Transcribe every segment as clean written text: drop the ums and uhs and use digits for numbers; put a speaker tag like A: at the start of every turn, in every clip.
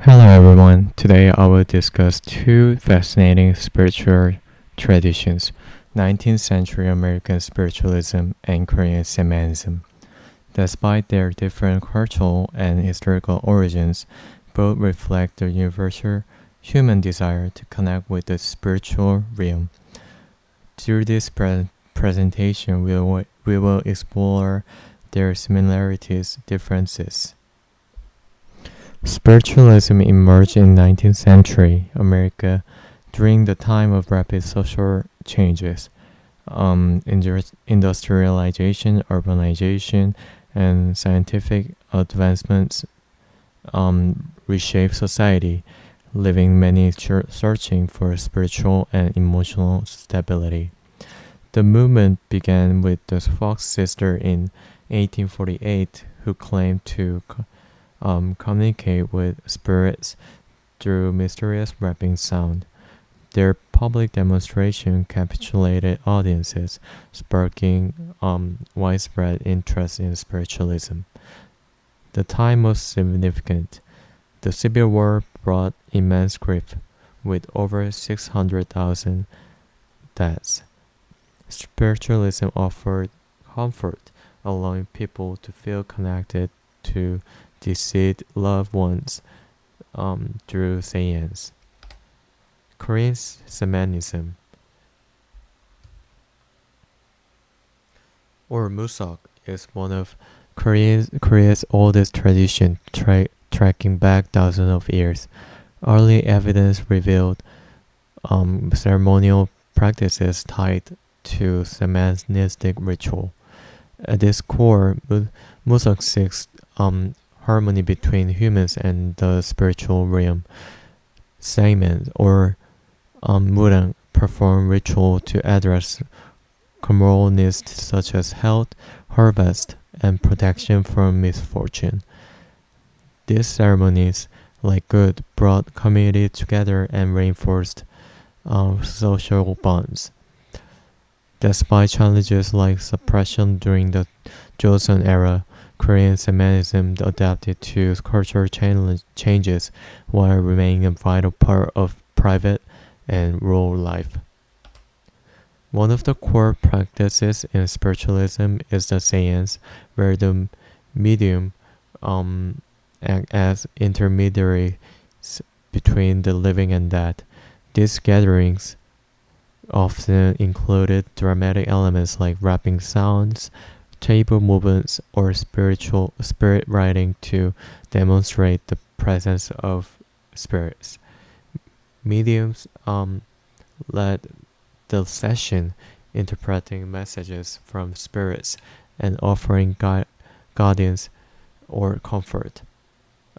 A: Hello everyone. Today I will discuss two fascinating spiritual traditions: 19th century American spiritualism and Korean Shamanism. Despite their different cultural and historical origins, both reflect the universal human desire to connect with the spiritual realm. Through this presentation, we will explore their similarities, differences. Spiritualism emerged in 19th century America during the time of rapid social changes. Industrialization, urbanization, and scientific advancements reshaped society, leaving many searching for spiritual and emotional stability. The movement began with the Fox sister in 1848, who claimed to communicate with spirits through mysterious rapping sound. Their public demonstration captivated audiences, sparking widespread interest in spiritualism. The time was significant. The Civil War brought immense grief, with over 600,000 deaths. Spiritualism offered comfort, allowing people to feel connected to deceased loved ones through seance. Korean Shamanism, or Musok, is one of Korea's oldest traditions, tracking back thousands of years. Early evidence revealed ceremonial practices tied to shamanistic ritual. At its core, Musok seeks harmony between humans and the spiritual realm. Shamans or Murang perform ritual to address moral needs such as health, harvest, and protection from misfortune. These ceremonies, like good, brought community together and reinforced social bonds. Despite challenges like suppression during the Joseon era, Korean Shamanism adapted to cultural changes while remaining a vital part of private and rural life. One of the core practices in spiritualism is the seance, where the medium act as intermediaries between the living and dead. These gatherings often included dramatic elements like rapping sounds, table movements, or spirit writing to demonstrate the presence of spirits. Mediums led the session, interpreting messages from spirits and offering guidance or comfort.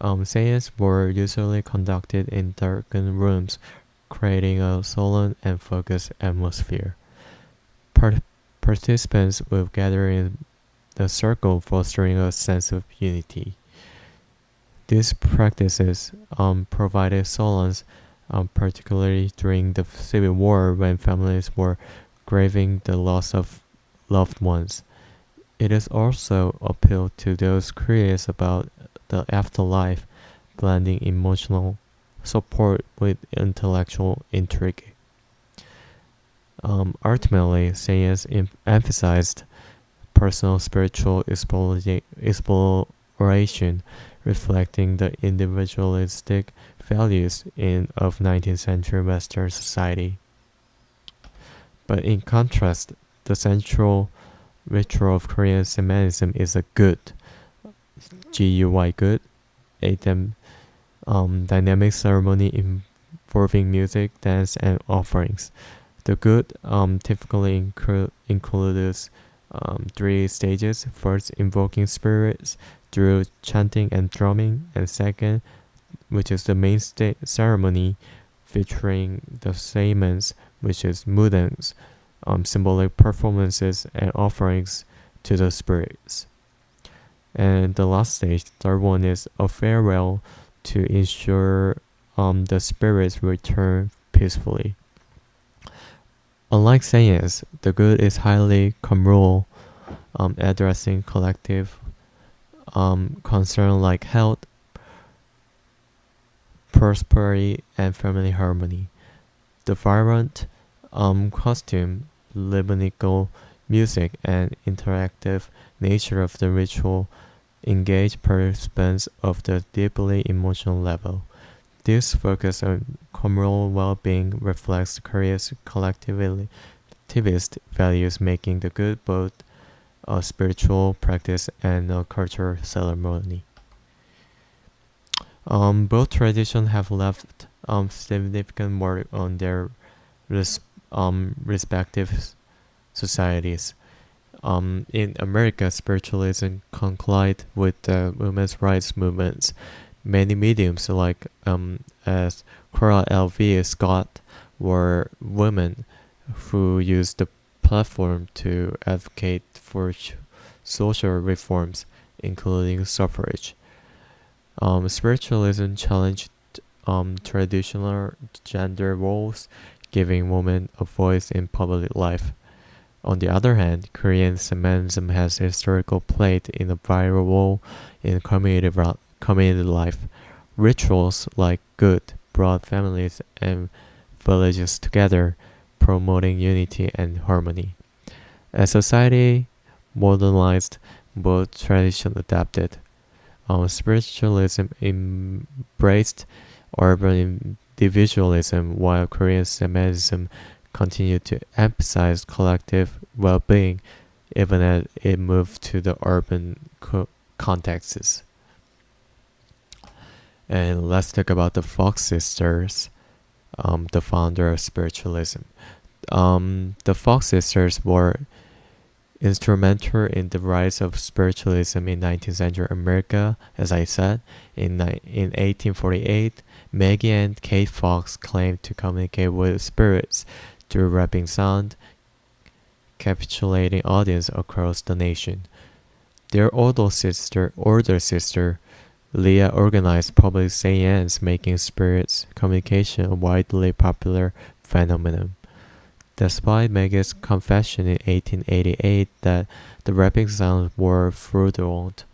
A: Seances were usually conducted in darkened rooms, creating a solemn and focused atmosphere. Participants would gather in the circle, fostering a sense of unity. These practices provided solace, particularly during the Civil War when families were grieving the loss of loved ones. It is also appealed to those curious about the afterlife, blending emotional support with intellectual intrigue. Ultimately, science emphasized personal spiritual exploration, reflecting the individualistic values of 19th century Western society. But in contrast, the central ritual of Korean Shamanism is a good, GUY good, a dynamic ceremony involving music, dance, and offerings. The good typically includes three stages: first, invoking spirits through chanting and drumming, and second, which is the main ceremony, featuring the shamans, which is mudangs, symbolic performances and offerings to the spirits. And the last stage, third one, is a farewell to ensure the spirits return peacefully. Unlike seance, the good is highly communal, addressing collective concern like health, prosperity, and family harmony. The vibrant costume, Lebanese music, and interactive nature of the ritual engage participants of the deeply emotional level. This focus on communal well-being reflects Korea's collectivist values, making the good both a spiritual practice and a cultural ceremony. Both traditions have left significant mark on their res- respective societies. In America, spiritualism collided with the women's rights movements. Many mediums, like as Cora L.V. Scott, were women who used the platform to advocate for social reforms, including suffrage. Spiritualism challenged traditional gender roles, giving women a voice in public life. On the other hand, Korean Shamanism has historical played in a vital role in community life. Rituals like good brought families and villages together, promoting unity and harmony. As society modernized, both traditions adapted. Spiritualism embraced urban individualism, while Korean Shamanism continued to emphasize collective well-being, even as it moved to the urban contexts. And let's talk about the Fox sisters, the founder of spiritualism. The Fox sisters were instrumental in the rise of spiritualism in 19th century America. As I said, in 1848, Maggie and Kate Fox claimed to communicate with spirits through rapping sound, captivating audience across the nation. Their older sister, Leah, organized public seance, making spirits communication a widely popular phenomenon. Despite Maggie's confession in 1888 that the rapping sounds were fraudulent,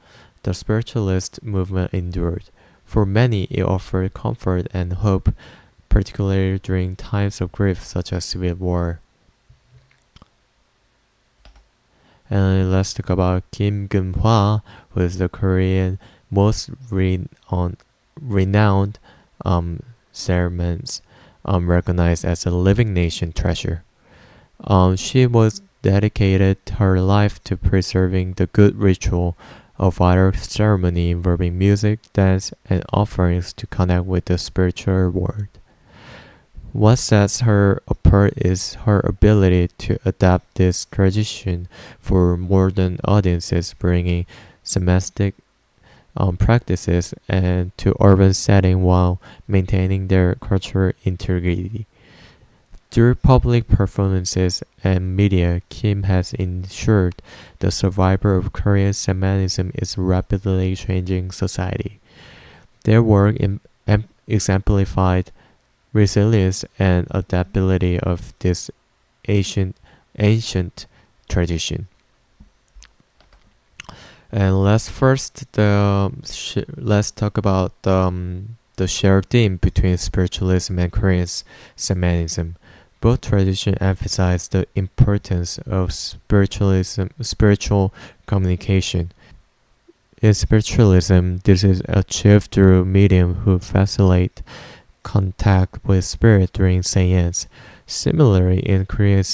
A: the spiritualist movement endured. For many, it offered comfort and hope, particularly during times of grief such as civil war. And let's talk about Kim Gun-hwa, who is the Korean most renowned ceremonies, recognized as a living nation treasure. She was dedicated her life to preserving the good ritual, a vital ceremony involving music, dance, and offerings to connect with the spiritual world. What sets her apart is her ability to adapt this tradition for modern audiences, bringing domestic practices and to urban setting while maintaining their cultural integrity. Through public performances and media, Kim has ensured the survival of Korean Shamanism is rapidly changing society. Their work exemplified resilience and adaptability of this ancient tradition. And let's talk about the shared theme between spiritualism and Korean Shamanism. Both traditions emphasize the importance of spiritual communication. In spiritualism, this is achieved through medium who facilitate contact with spirit during seance. Similarly, in Korean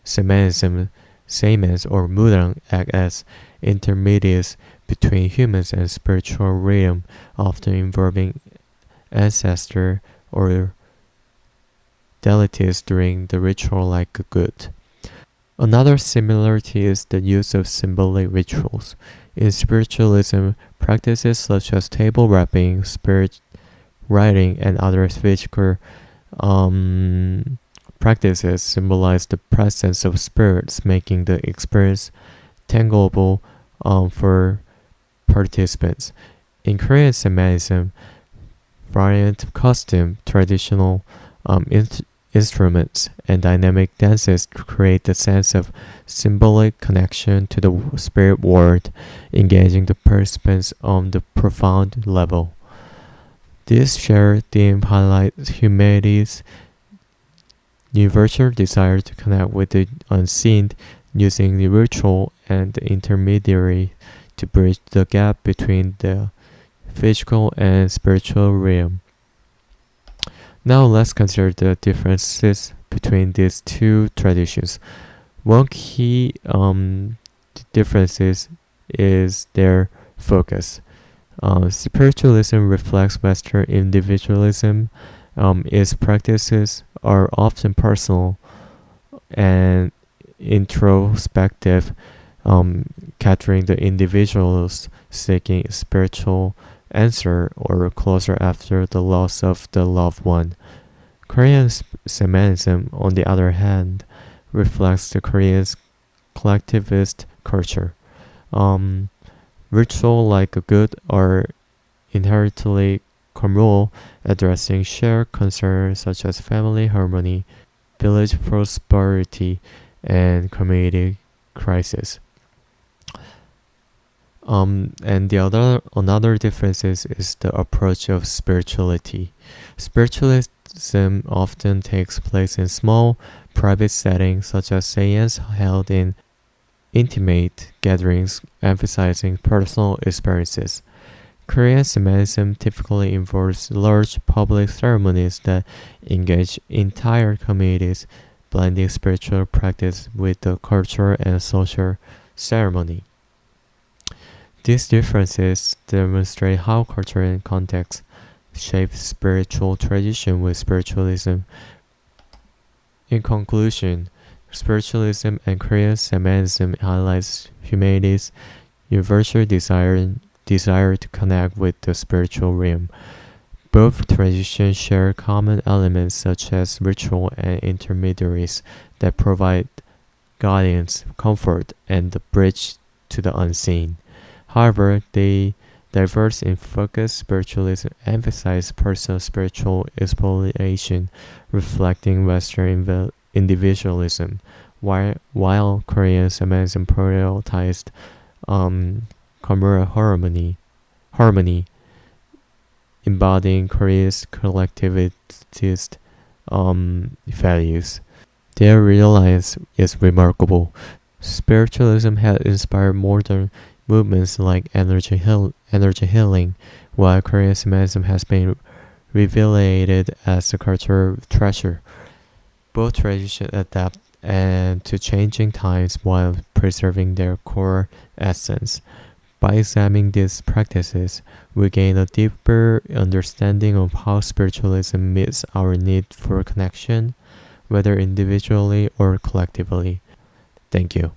A: Shamanism, shamans or mudang act as intermediaries between humans and spiritual realm, often involving ancestor or deities during the ritual like a good. Another similarity is the use of symbolic rituals. In spiritualism, practices such as table rapping, spirit writing, and other physical practices symbolize the presence of spirits, making the experience tangible for participants. In Korean Shamanism, variant costume, traditional instruments, and dynamic dances create a sense of symbolic connection to the spirit world, engaging the participants on the profound level. This shared theme highlights humanity's universal desire to connect with the unseen, using the ritual and the intermediary to bridge the gap between the physical and spiritual realm. Now let's consider the differences between these two traditions. One key difference is their focus. Spiritualism reflects Western individualism. Its practices are often personal and introspective, capturing the individuals seeking spiritual answer or closure after the loss of the loved one. Korean Shamanism, on the other hand, reflects the Korean's collectivist culture. Um, Ritual like a good are inherently communal, addressing shared concerns such as family harmony, village prosperity, and community crisis. And the other another difference is the approach of spirituality. Spiritualism often takes place in small, private settings such as seances held in intimate gatherings, emphasizing personal experiences. Korean Shamanism typically involves large public ceremonies that engage entire communities, blending spiritual practice with the cultural and social ceremony. These differences demonstrate how culture and context shape spiritual tradition with spiritualism. In conclusion, spiritualism and Korean Shamanism highlights humanity's universal desire to connect with the spiritual realm. Both traditions share common elements such as ritual and intermediaries that provide guidance, comfort, and the bridge to the unseen. However, they diverse in focus. Spiritualism emphasizes personal spiritual exploration, reflecting Western individualism, while Korean Shamanism prioritized communal harmony, embodying Korea's collectivist values. Their reliance is remarkable. Spiritualism has inspired modern movements like energy healing, while Korean Shamanism has been revealed as a cultural treasure. Both traditions adapt and to changing times while preserving their core essence. By examining these practices, we gain a deeper understanding of how spiritualism meets our need for connection, whether individually or collectively. Thank you.